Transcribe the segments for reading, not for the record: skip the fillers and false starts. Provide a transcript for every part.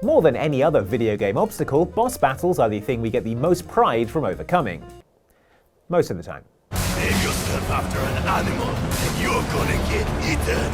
More than any other video game obstacle, boss battles are the thing we get the most pride from overcoming. Most of the time. Name yourself after an animal, and you're gonna get eaten.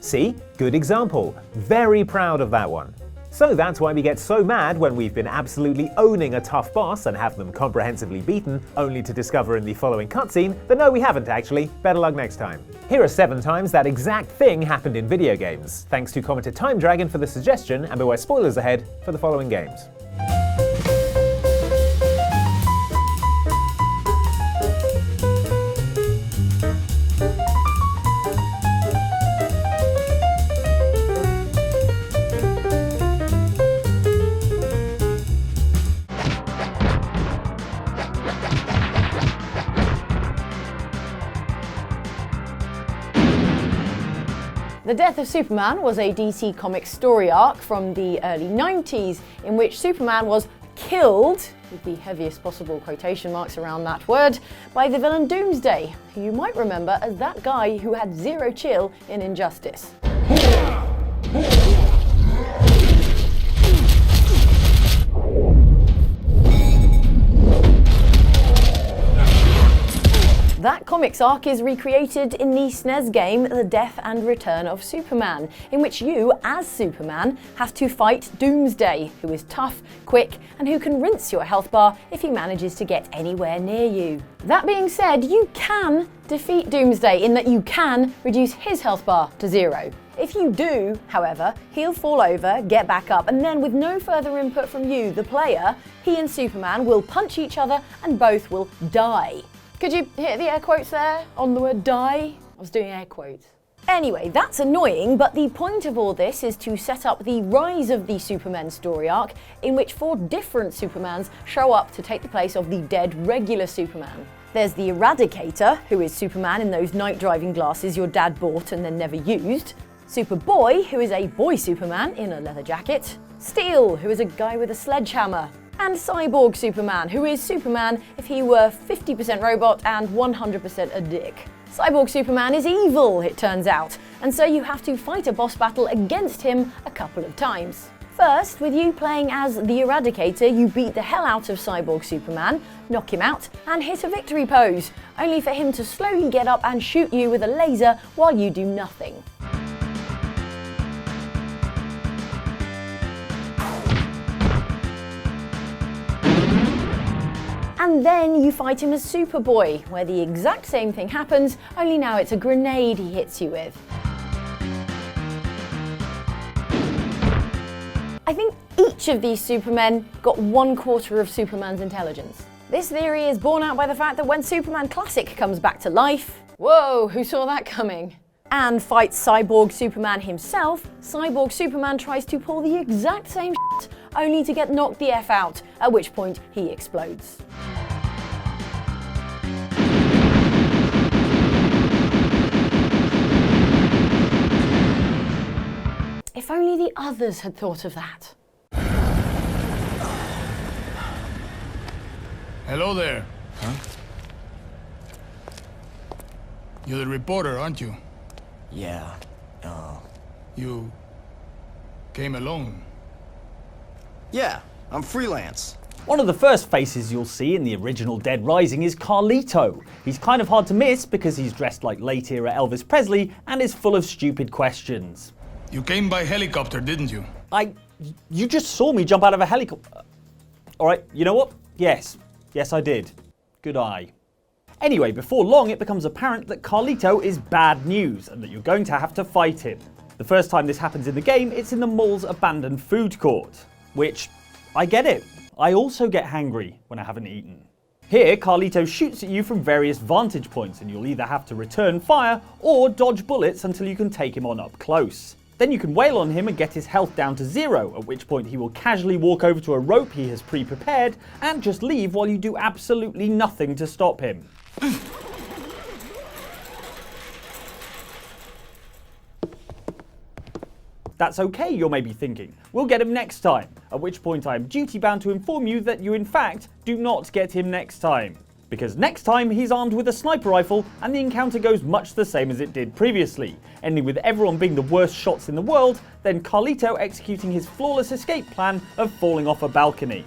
See? Good example. Very proud of that one. So that's why we get so mad when we've been absolutely owning a tough boss and have them comprehensively beaten, only to discover in the following cutscene that no, we haven't actually. Better luck next time. Here are 7 times that exact thing happened in video games. Thanks to commenter Time Dragon for the suggestion, and beware spoilers ahead for the following games. The Death of Superman was a DC Comics story arc from the early 90s in which Superman was killed, with the heaviest possible quotation marks around that word, by the villain Doomsday, who you might remember as that guy who had zero chill in Injustice. That comics arc is recreated in the SNES game The Death and Return of Superman, in which you, as Superman, have to fight Doomsday, who is tough, quick, and who can rinse your health bar if he manages to get anywhere near you. That being said, you can defeat Doomsday in that you can reduce his health bar to 0. If you do, however, he'll fall over, get back up, and then with no further input from you, the player, he and Superman will punch each other and both will die. Could you hear the air quotes there on the word die? I was doing air quotes. Anyway, that's annoying, but the point of all this is to set up the rise of the Superman story arc, in which 4 different Supermans show up to take the place of the dead regular Superman. There's the Eradicator, who is Superman in those night driving glasses your dad bought and then never used. Superboy, who is a boy Superman in a leather jacket. Steel, who is a guy with a sledgehammer. And Cyborg Superman, who is Superman if he were 50% robot and 100% a dick. Cyborg Superman is evil, it turns out, and so you have to fight a boss battle against him a couple of times. First, with you playing as the Eradicator, you beat the hell out of Cyborg Superman, knock him out, and hit a victory pose, only for him to slowly get up and shoot you with a laser while you do nothing. And then you fight him as Superboy, where the exact same thing happens, only now it's a grenade he hits you with. I think each of these Supermen got 1/4 of Superman's intelligence. This theory is borne out by the fact that when Superman Classic comes back to life, whoa, who saw that coming? And fights Cyborg Superman himself, Cyborg Superman tries to pull the exact same shit, only to get knocked the F out, at which point he explodes. If only the others had thought of that. Hello there. Huh? You're the reporter, aren't you? Yeah. You came alone. Yeah, I'm freelance. One of the first faces you'll see in the original Dead Rising is Carlito. He's kind of hard to miss because he's dressed like late-era Elvis Presley and is full of stupid questions. You came by helicopter, didn't you? You just saw me jump out of a helicopter. Alright, you know what? Yes, I did. Good eye. Anyway, before long it becomes apparent that Carlito is bad news and that you're going to have to fight him. The first time this happens in the game, it's in the mall's abandoned food court. Which, I get it. I also get hangry when I haven't eaten. Here, Carlito shoots at you from various vantage points and you'll either have to return fire or dodge bullets until you can take him on up close. Then you can wail on him and get his health down to 0, at which point he will casually walk over to a rope he has pre-prepared and just leave while you do absolutely nothing to stop him. That's okay, you're maybe thinking. We'll get him next time, at which point I am duty bound to inform you that you in fact do not get him next time. Because next time he's armed with a sniper rifle and the encounter goes much the same as it did previously, ending with everyone being the worst shots in the world, then Carlito executing his flawless escape plan of falling off a balcony.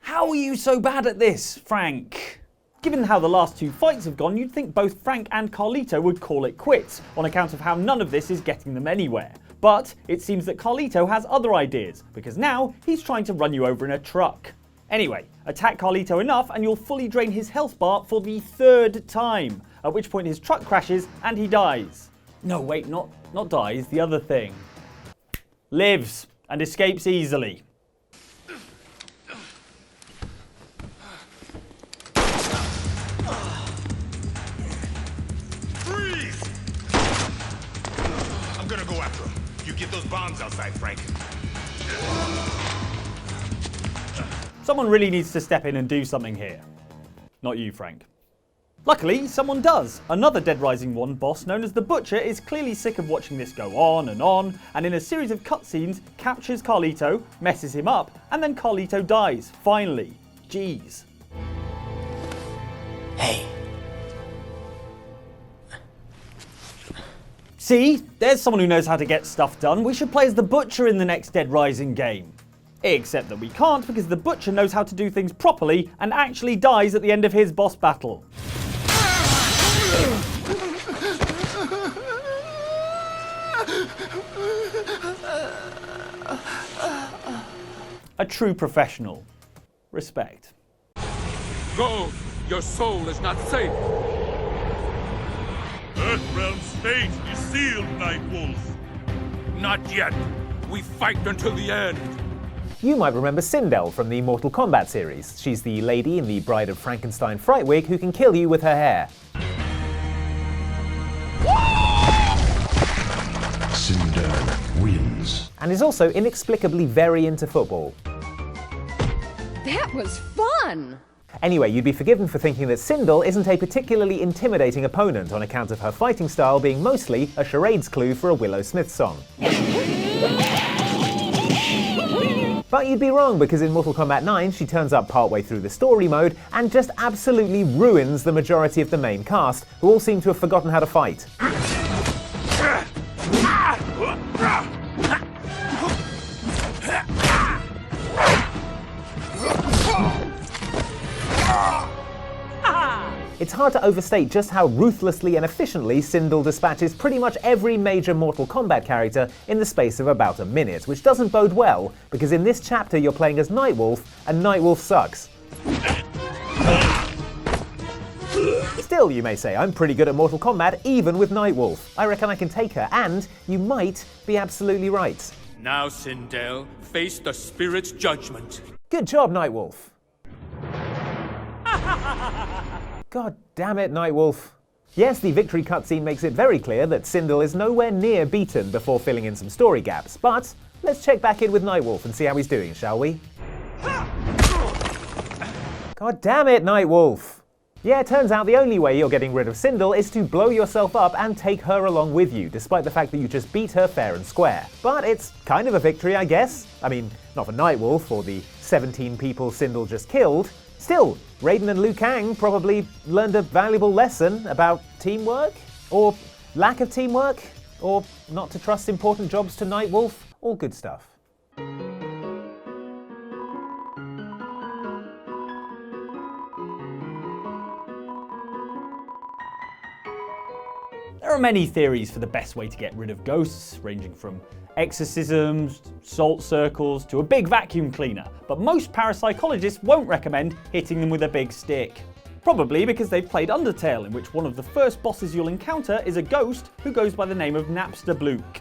How are you so bad at this, Frank? Given how the last two fights have gone, you'd think both Frank and Carlito would call it quits, on account of how none of this is getting them anywhere. But it seems that Carlito has other ideas, because now he's trying to run you over in a truck. Anyway, attack Carlito enough and you'll fully drain his health bar for the 3rd time, at which point his truck crashes and he dies. No, wait, not dies, the other thing. Lives and escapes easily. I'm gonna go after him. You get those bombs outside, Frank. Someone really needs to step in and do something here. Not you, Frank. Luckily, someone does. Another Dead Rising 1 boss known as the Butcher is clearly sick of watching this go on, and in a series of cutscenes, captures Carlito, messes him up, and then Carlito dies. Finally. Jeez. Hey. See, there's someone who knows how to get stuff done. We should play as the Butcher in the next Dead Rising game. Except that we can't, because the Butcher knows how to do things properly and actually dies at the end of his boss battle. A true professional. Respect. Go! Your soul is not safe! Earthrealm's fate is sealed, Night Wolf. Not yet! We fight until the end! You might remember Sindel from the Mortal Kombat series. She's the lady in the Bride of Frankenstein fright wig who can kill you with her hair. Sindel wins. And is also inexplicably very into football. That was fun! Anyway, you'd be forgiven for thinking that Sindel isn't a particularly intimidating opponent on account of her fighting style being mostly a charades clue for a Willow Smith song. But you'd be wrong, because in Mortal Kombat 9 she turns up partway through the story mode and just absolutely ruins the majority of the main cast, who all seem to have forgotten how to fight. It's hard to overstate just how ruthlessly and efficiently Sindel dispatches pretty much every major Mortal Kombat character in the space of about a minute, which doesn't bode well, because in this chapter you're playing as Nightwolf, and Nightwolf sucks. Still, you may say, I'm pretty good at Mortal Kombat even with Nightwolf. I reckon I can take her, and you might be absolutely right. Now, Sindel, face the spirit's judgment. Good job, Nightwolf. God damn it, Nightwolf. Yes, the victory cutscene makes it very clear that Sindel is nowhere near beaten before filling in some story gaps, but let's check back in with Nightwolf and see how he's doing, shall we? God damn it, Nightwolf. Yeah, it turns out the only way you're getting rid of Sindel is to blow yourself up and take her along with you, despite the fact that you just beat her fair and square. But it's kind of a victory, I guess. I mean, not for Nightwolf or the 17 people Sindel just killed. Still, Raiden and Liu Kang probably learned a valuable lesson about teamwork, or lack of teamwork, or not to trust important jobs to Nightwolf. All good stuff. There are many theories for the best way to get rid of ghosts, ranging from exorcisms, salt circles, to a big vacuum cleaner, but most parapsychologists won't recommend hitting them with a big stick. Probably because they've played Undertale, in which one of the first bosses you'll encounter is a ghost who goes by the name of Napster Bluke.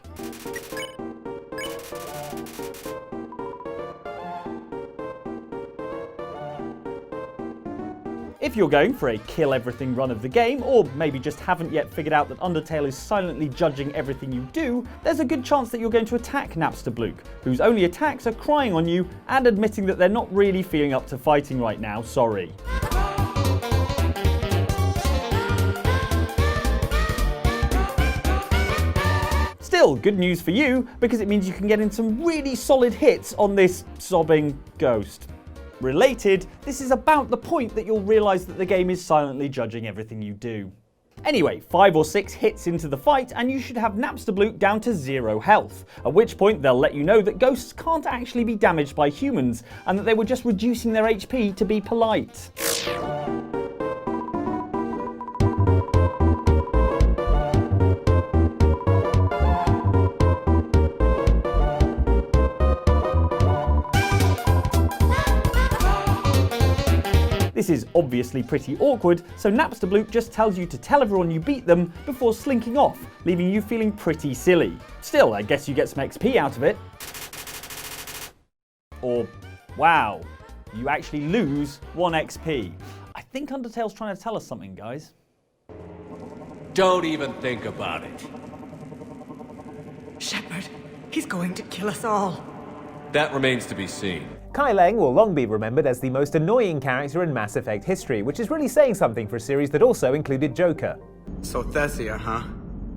If you're going for a kill everything run of the game, or maybe just haven't yet figured out that Undertale is silently judging everything you do, there's a good chance that you're going to attack Napster Bluke, whose only attacks are crying on you and admitting that they're not really feeling up to fighting right now, sorry. Still, good news for you, because it means you can get in some really solid hits on this sobbing ghost. Related, this is about the point that you'll realise that the game is silently judging everything you do. Anyway, 5 or 6 hits into the fight and you should have Napsterblute down to 0 health, at which point they'll let you know that ghosts can't actually be damaged by humans and that they were just reducing their HP to be polite. This is obviously pretty awkward, so Napsterblute just tells you to tell everyone you beat them before slinking off, leaving you feeling pretty silly. Still, I guess you get some XP out of it. Or, wow, you actually lose 1 XP. I think Undertale's trying to tell us something, guys. Don't even think about it. Shepard, he's going to kill us all. That remains to be seen. Kai Leng will long be remembered as the most annoying character in Mass Effect history, which is really saying something for a series that also included Joker. So Thessia, huh?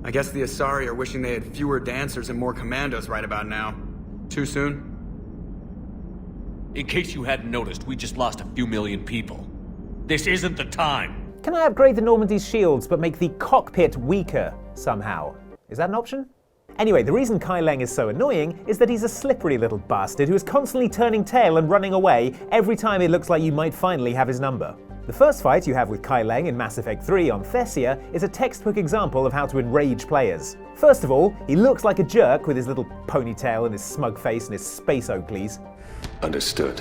I guess the Asari are wishing they had fewer dancers and more commandos right about now. Too soon? In case you hadn't noticed, we just lost a few million people. This isn't the time. Can I upgrade the Normandy's shields but make the cockpit weaker somehow? Is that an option? Anyway, the reason Kai Leng is so annoying is that he's a slippery little bastard who is constantly turning tail and running away every time it looks like you might finally have his number. The first fight you have with Kai Leng in Mass Effect 3 on Thessia is a textbook example of how to enrage players. First of all, he looks like a jerk with his little ponytail and his smug face and his space Oakleys. Understood.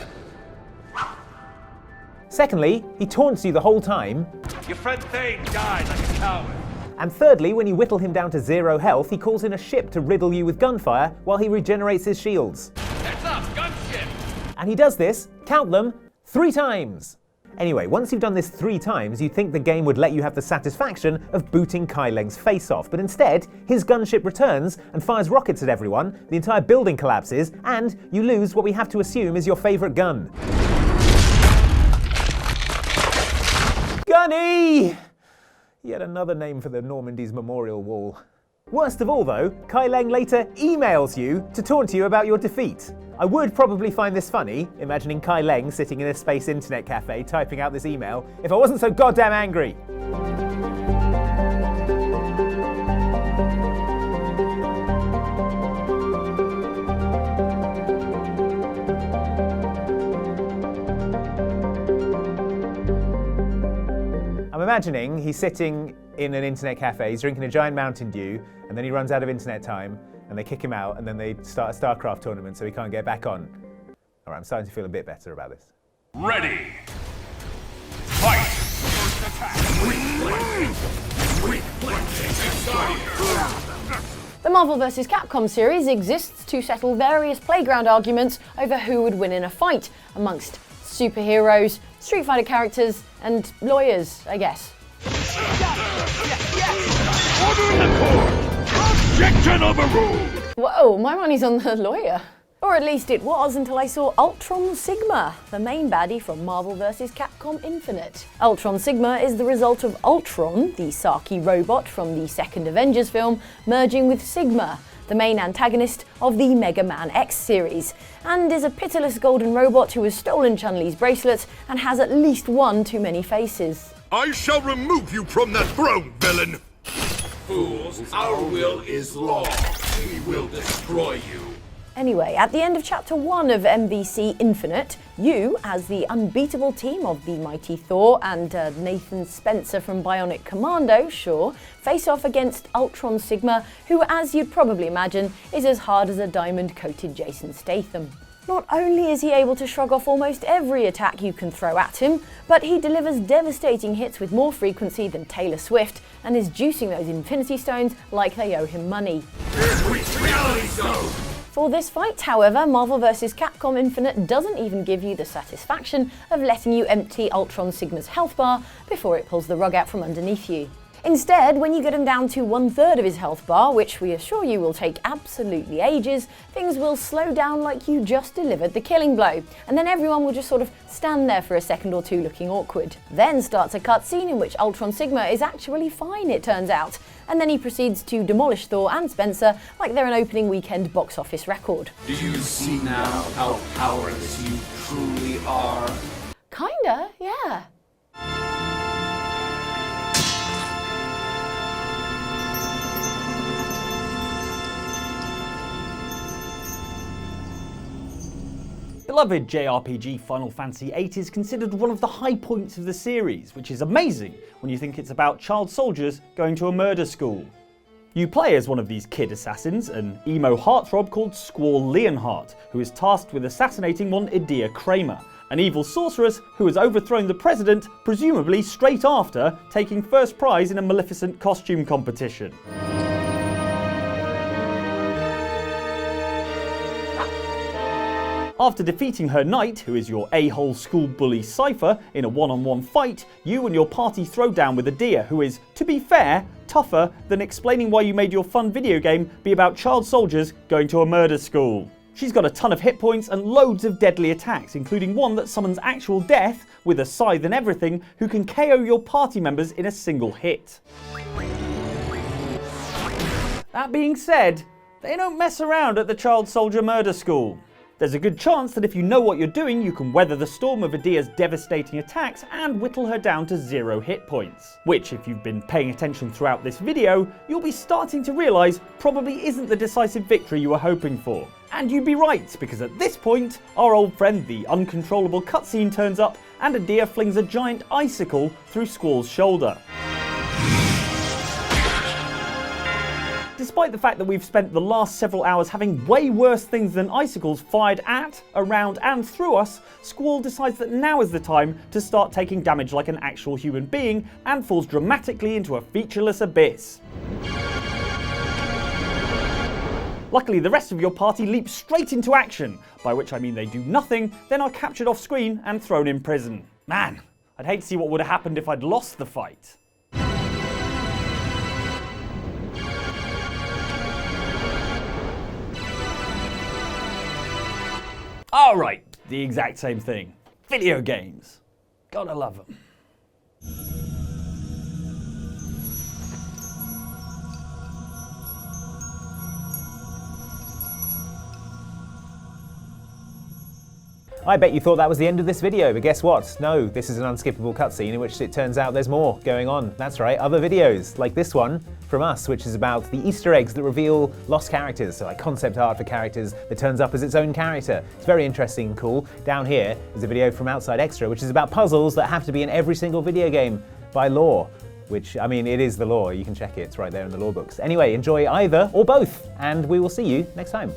Secondly, he taunts you the whole time. Your friend Thane died like a coward. And thirdly, when you whittle him down to 0 health, he calls in a ship to riddle you with gunfire while he regenerates his shields. Heads up, gunship! And he does this, count them, 3 times. Anyway, once you've done this 3 times, you'd think the game would let you have the satisfaction of booting Kai Leng's face off, but instead, his gunship returns and fires rockets at everyone, the entire building collapses, and you lose what we have to assume is your favourite gun. Gunny! Yet another name for the Normandy's memorial wall. Worst of all though, Kai Leng later emails you to taunt you about your defeat. I would probably find this funny, imagining Kai Leng sitting in a space internet cafe typing out this email, if I wasn't so goddamn angry. I'm imagining he's sitting in an internet cafe, he's drinking a giant Mountain Dew, and then he runs out of internet time, and they kick him out, and then they start a StarCraft tournament so he can't get back on. All right, I'm starting to feel a bit better about this. Ready. Fight. First attack. The Marvel vs. Capcom series exists to settle various playground arguments over who would win in a fight amongst superheroes, Street Fighter characters, and lawyers, I guess. Order in the court. Objection overruled. Whoa, my money's on the lawyer. Or at least it was until I saw Ultron Sigma, the main baddie from Marvel vs. Capcom Infinite. Ultron Sigma is the result of Ultron, the Saki robot from the second Avengers film, merging with Sigma, the main antagonist of the Mega Man X series, and is a pitiless golden robot who has stolen Chun-Li's bracelet and has at least one too many faces. I shall remove you from that throne, villain! Fools, our will is law. We will destroy you. Anyway, at the end of Chapter 1 of MVC Infinite, you, as the unbeatable team of the mighty Thor and Nathan Spencer from Bionic Commando, sure, face off against Ultron Sigma, who, as you'd probably imagine, is as hard as a diamond-coated Jason Statham. Not only is he able to shrug off almost every attack you can throw at him, but he delivers devastating hits with more frequency than Taylor Swift and is juicing those Infinity Stones like they owe him money. Reality Stone! For this fight, however, Marvel vs. Capcom Infinite doesn't even give you the satisfaction of letting you empty Ultron Sigma's health bar before it pulls the rug out from underneath you. Instead, when you get him down to 1/3 of his health bar, which we assure you will take absolutely ages, things will slow down like you just delivered the killing blow, and then everyone will just sort of stand there for a second or two looking awkward. Then starts a cutscene in which Ultron Sigma is actually fine, it turns out, and then he proceeds to demolish Thor and Spencer like they're an opening weekend box office record. Do you see now how powerless you truly are? Kinda, yeah. Beloved JRPG Final Fantasy VIII is considered one of the high points of the series, which is amazing when you think it's about child soldiers going to a murder school. You play as one of these kid assassins, an emo heartthrob called Squall Leonhardt, who is tasked with assassinating one Idea Kramer, an evil sorceress who has overthrown the president, presumably straight after taking first prize in a Maleficent costume competition. After defeating her knight, who is your a-hole school bully Cypher, in a one-on-one fight, you and your party throw down with Idea, who is, to be fair, tougher than explaining why you made your fun video game be about child soldiers going to a murder school. She's got a ton of hit points and loads of deadly attacks, including one that summons actual death, with a scythe and everything, who can KO your party members in a single hit. That being said, they don't mess around at the child soldier murder school. There's a good chance that if you know what you're doing, you can weather the storm of Idea's devastating attacks and whittle her down to 0 hit points. Which, if you've been paying attention throughout this video, you'll be starting to realise probably isn't the decisive victory you were hoping for. And you'd be right, because at this point, our old friend the uncontrollable cutscene turns up and Idea flings a giant icicle through Squall's shoulder. Despite the fact that we've spent the last several hours having way worse things than icicles fired at, around and through us, Squall decides that now is the time to start taking damage like an actual human being and falls dramatically into a featureless abyss. Luckily, the rest of your party leap straight into action, by which I mean they do nothing, then are captured off screen and thrown in prison. Man, I'd hate to see what would have happened if I'd lost the fight. Alright, the exact same thing. Video games. Gotta love them. I bet you thought that was the end of this video, but guess what? No, this is an unskippable cutscene in which it turns out there's more going on. That's right, other videos, like this one from us, which is about the Easter eggs that reveal lost characters, so like concept art for characters that turns up as its own character. It's very interesting and cool. Down here is a video from Outside Extra, which is about puzzles that have to be in every single video game by law. Which, I mean, it is the law, you can check it, it's right there in the law books. Anyway, enjoy either or both, and we will see you next time.